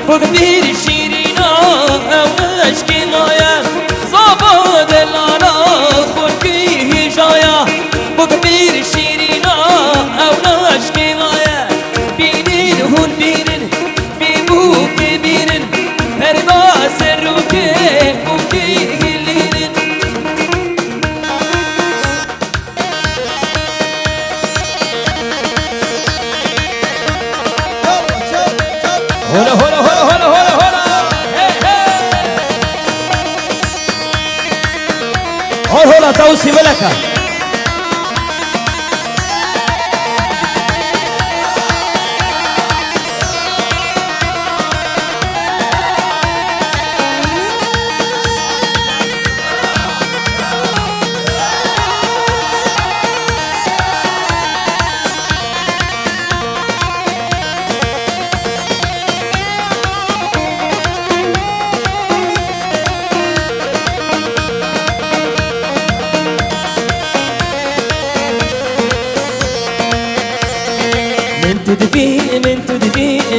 بقدر شيرينا أو أشكينا صابا دلانا خلقي هجايا بقدر شيرينا أو أشكينا بينين هون بينين بيبوك بينين هردا سروكي بوكي هلينين هلا هلا هلا هلا هلا هلا هلا توسي ملكة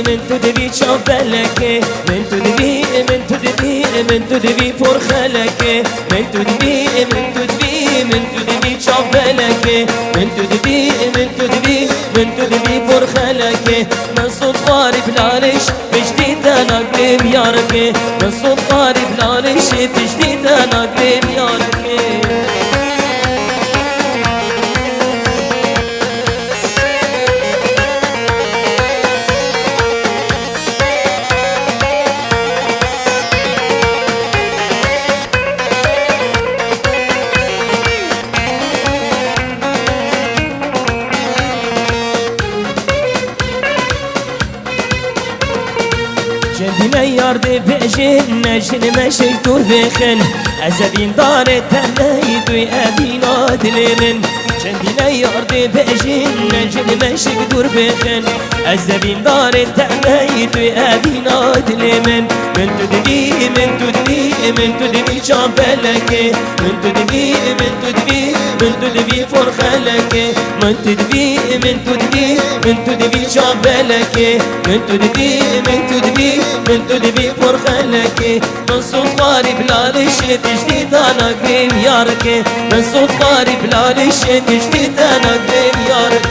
من تدبي شوفلك من تدبي فرخلك من تدبي شوفلك من تدبي فرخلك من صوت طاري بلالش بجديد انا قريب يارك من صوت طاري بلالش بجديد انا قريب يارك جنبنا ياردي بأجن نجن ماشي دور بخن أزبين دارت تنايد ويأبينا دلمن جنبنا ياردي بأجن نجن ماشي دور بخن أزبين دارت تنايد ويأبينا دلمن من تدبي شامبلك من تدبي فرخلك من تدبي شامبلك من تدبي فرخلك من صوت قاري بلالش تجديد انا قريب يارك من صوت قاري بلالش تجديد انا قريب يارك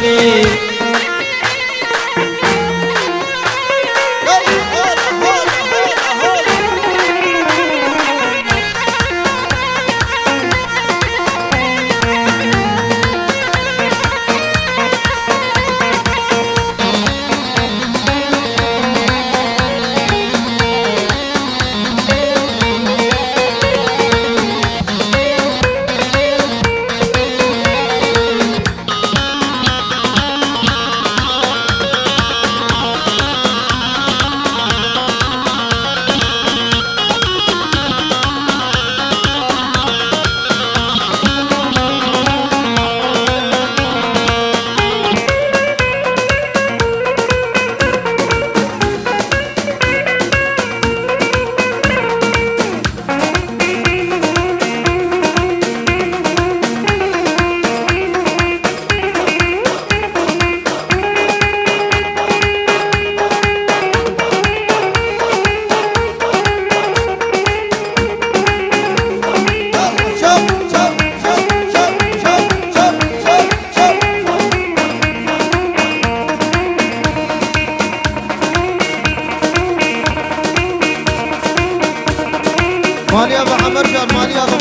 ماليابا حمرجان ماليابا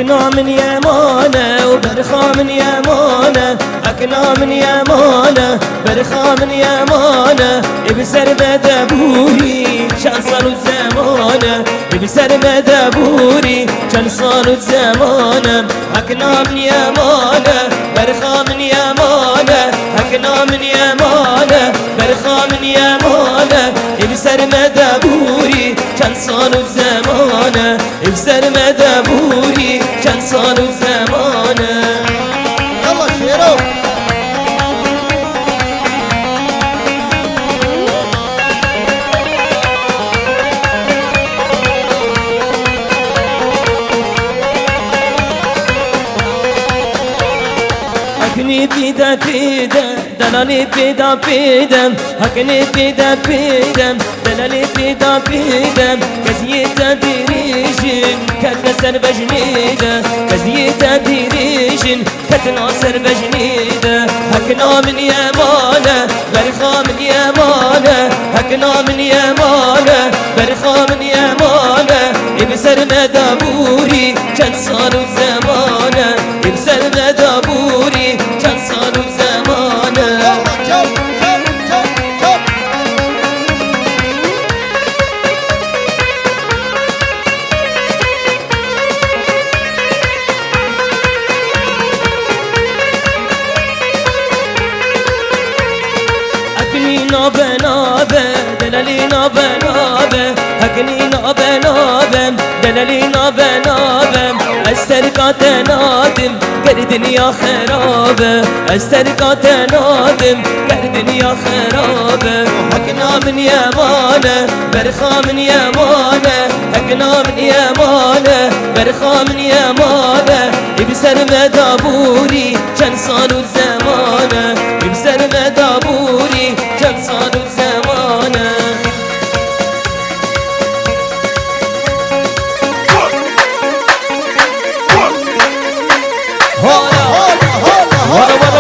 أكنا من يمانة وبرخا من يمانة أكنا من يمانة برخا من يمانة بسر بد أبوي شان صار الزمانة بسر مدبوري كان صارت زمانه هكنا من يمانه برخا من يمانه هكنا من يمانه برخا من يمانه بسر مدبوري كان صارت زمانه بسر مدبوري كان صارت زمانه يلا شيرو هكني بيدا بيدا دلالي بيدا بيدا هكني بيدا بيدا دلالي بيدا بيدا كزيتا ديريشن كتنسر بجنيدا كزيتا ديريشن كتنسر بجنيدا هكنا من يمانه برخا من يمانه هكنا من يمانه برخا من يمانه بسر مدبوري كان صاروا زمانه بسر مدبوري كان صاروا زمانه يلا جب جب جب جب أكني نابا نابا دلالي نابا نابا أكني نابا نابا دلالي نابا نابا السرقات نادم قردن يا خرابة السرقات نادم قردن يا خرابة هكنا من يمانه برخا من يمانه هكنا من يمانه برخا من يمانه بسر مدبوري كان صاروا زمانه بسر مدبوري كان صاروا زمانه هلا هلا هلا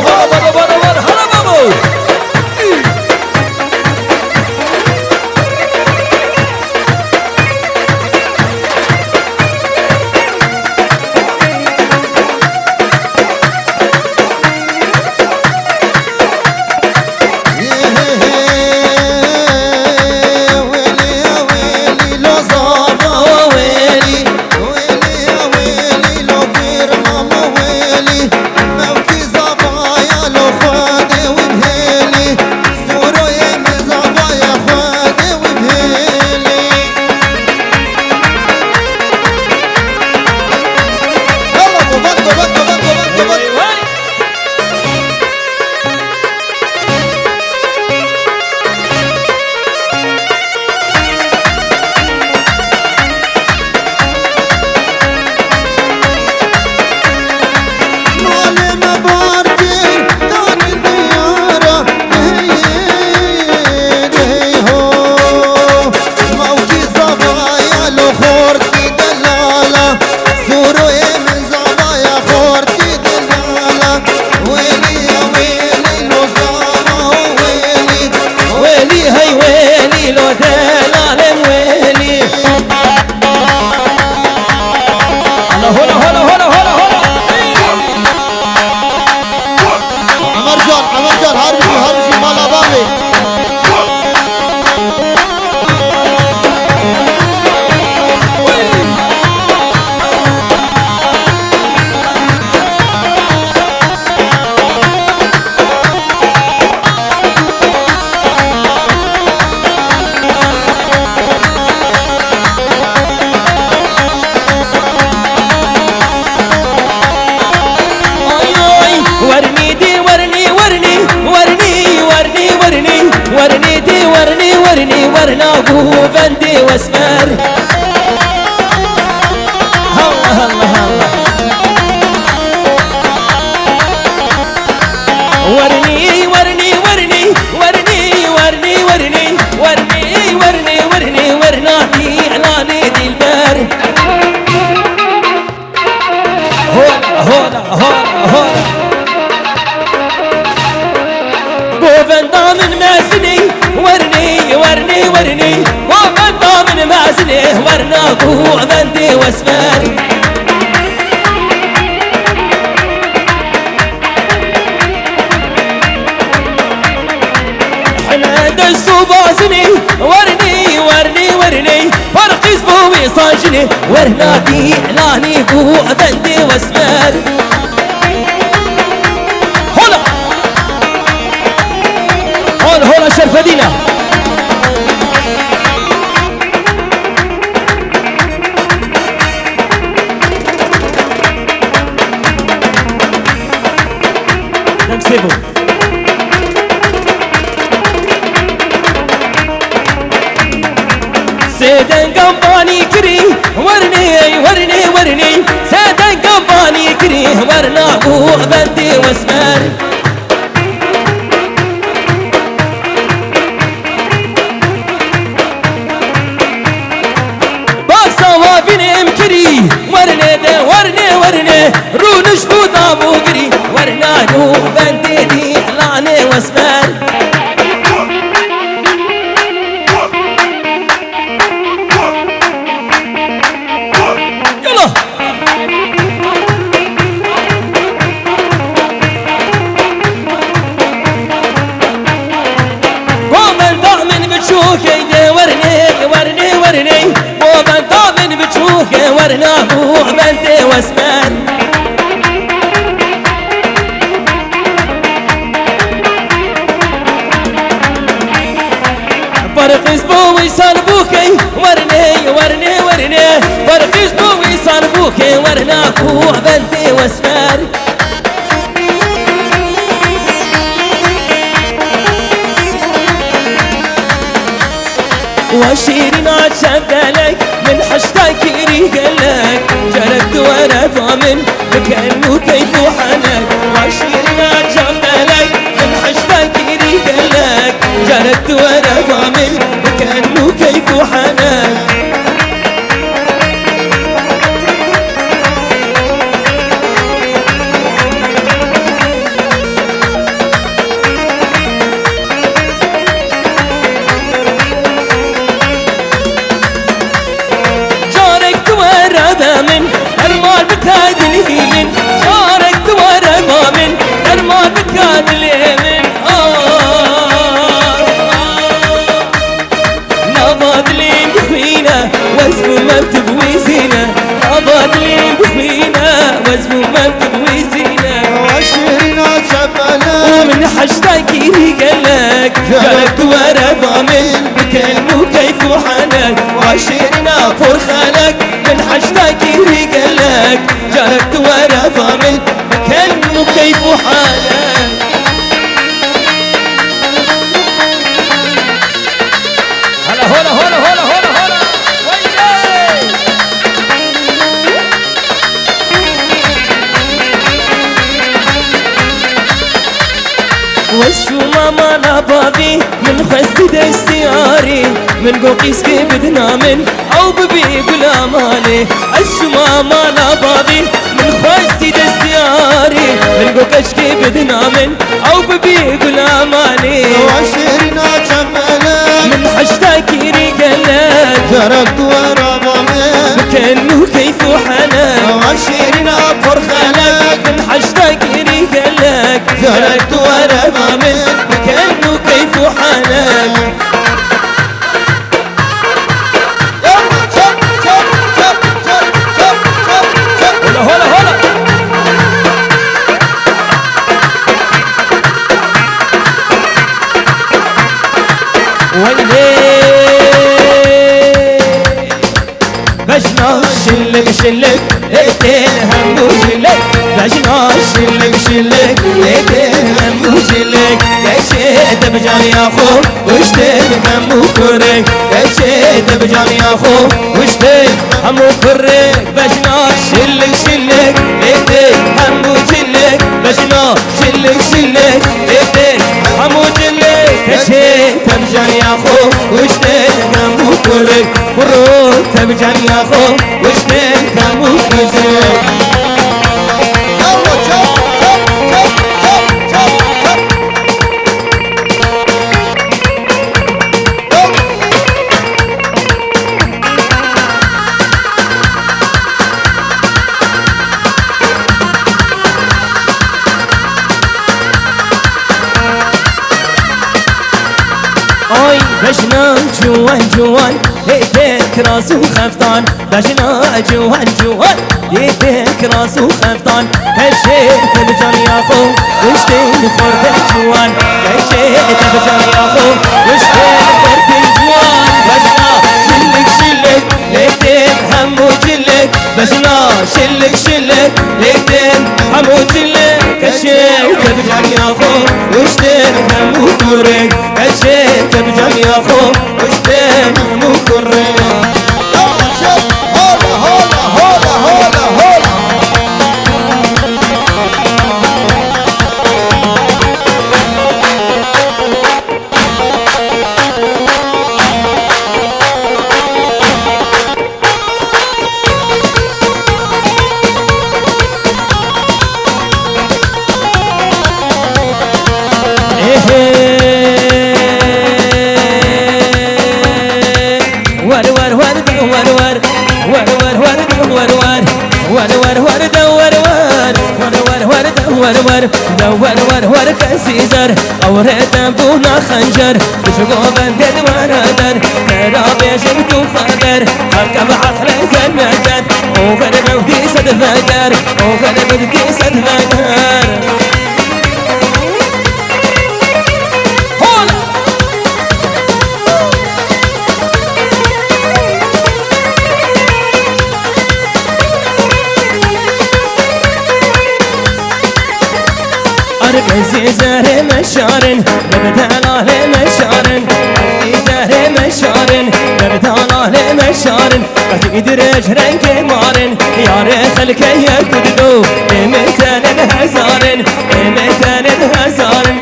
ورناقو بندي واسمر الله الله الله ورني ورني ورني ورني ورني ورني ورني ورني ورني ورناتي على نيدي البر هولا هولا هولا هولا بوفندا من مازني ورني ورني ورني بوفندا من مازني ورناقو بندي واسمر دسو بازني ورني ورني ورني فرقيس بوي صاجني ورنادي اعلاني بو افندي واسمر هلا هلا شرفدينا نكسبه سيدن قنباني كري ورني سيدن قنباني كري ورنا ابو افندي واسمر ورني رونش بودا بوغري ورنا دو بنديني لاني واسمر يلا ومن ضامن بتشوكي دي ورني ومن ضامن بتشوكي ورنا ابو بنتي واسمر فرقيس بوي صنبوكي ورني فرقيس بوي صنبوكي ورنا ابو بنتي واسمر وشيرين عشبدلك من حشتك ريقلك جلد وانا ضامن كأنه كيف حنك وشيرين عشبدلك من حشتك ريقلك جلد وانا ضامن كأنه كيف حنك من المال بتادل هيمن شارك ورا ضامن المال بتادل هيمن نضادلين بخوينا وزف مرتب وزينة نضادلين بخوينا وزف مرتب وزينة وعشرين شبلك ومن حشتك ريقلك جالك ورا ضامن بكلمه كيف حنك وعشرين فرخلك من حشتك ريقلك جالك ورا ضامن بكلمه كيف حنك هلا ويلي وشو ماما لبابي من خسد استياري من قوقيس كي بدنا من او ببي بلا مالي اشو ماما لبابي من خسد استياري من قوقيس كي بدنا من او ببي بلا مالي وعشرين شبلك من حشتك ريقلك جربت ورا ضامن بكنه كيف حنك وعشرين فرخلك من حشتك ريقلك جربت ورا ضامن بكنه كيف حنك هلا ويلي بجنا شلك ايدين هم وجلك بجنا شلك ايدين هم وجلك كشيت بجاني يا خو وشتين هم وكرك كشيت بجاني يا خو وشتين هم وكرك بجنا شلك ايدين هم وجلك بجنا شلك ايدين هم وجلك كشيت بجاني يا خو وشتين هم وكرك بروك تبجاني يا خو وشتين هم وكرك بجنا جوان ايدين يديك راس وخفتان بجنا جوان جوان يديك راس وخفتان كشيت بجان يا خو وشتين خورت الجوان كشيت بجان يا خو وشتين خورت الجوان بجنا شلك شلك ليتين حمو جلك بجنا شلك شلك ليتين حمو جلك كشيت بجان يا خو وشتين حمو كورك كشيت بجان يا خو وشتين حمو كورك هولا هولا هولا هولا هولا ور كسيزر أوريت أبونا خنجر بشقو بندد وردر ترابي شبتو خبر حكم عقلك النجد وغرب ودي صد فقر وغرب ودي صد فقر زهر مشارن ببتانا لمشارن زهر مشارن ببتانا لمشارن قد رجرن كمارن يا رخلك يا كدو بمتان الهزارن بمتان الهزارن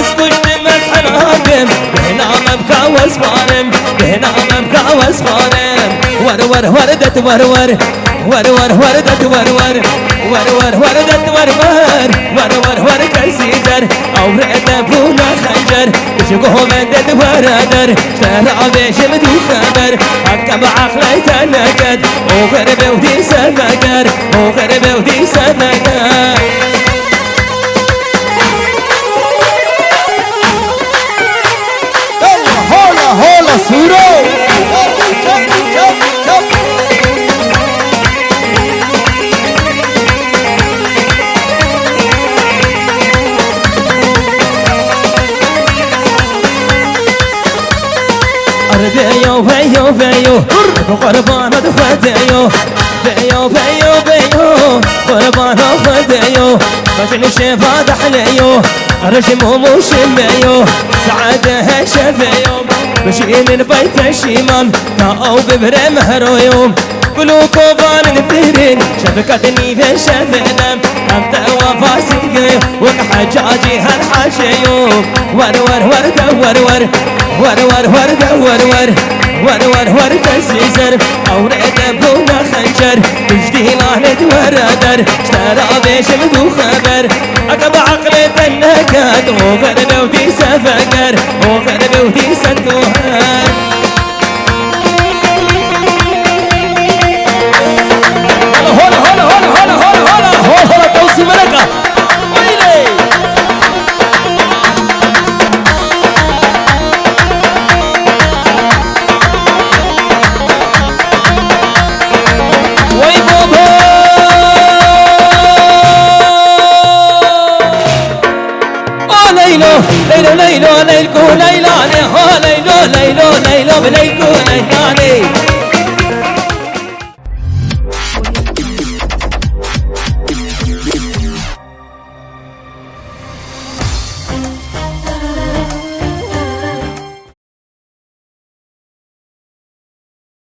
اسكت مدحن هاكم بهنا مبكى واسفارم بهنا مبكى واسفارم ور وردت ور وردت ور وردت ور كسيدر أوريت أبونا خنجر بشقه مدد وردر شرع بيشم دو خبر حكم عقلي تنكد وغرب ودي سفقر وغرب ودي سفقر هولا هولا سورو بيو بيو بيو قربان دخديو بيو بيو بيو قربان دخديو فشل شفا دحليو رجم ومشميو سعادة شفيو بشين البيت الشمال كاو ببر مهرويوم قلوكو بان نفيرين شفكتني في شفنا أبدا وفاسقي والحجاجي هالحاشيو ور دور ور كسيزر أوريت أبونا خنجر بجدينا نتوردر اشترى بيشم دو خبر أقب عقلي تنكد وغرب ودي سفقر وغرب ودي سنتوهر هلا توصي ملكة ويلي ليلو ليلكو ليلاني هو ليلو بليلكو ليلاني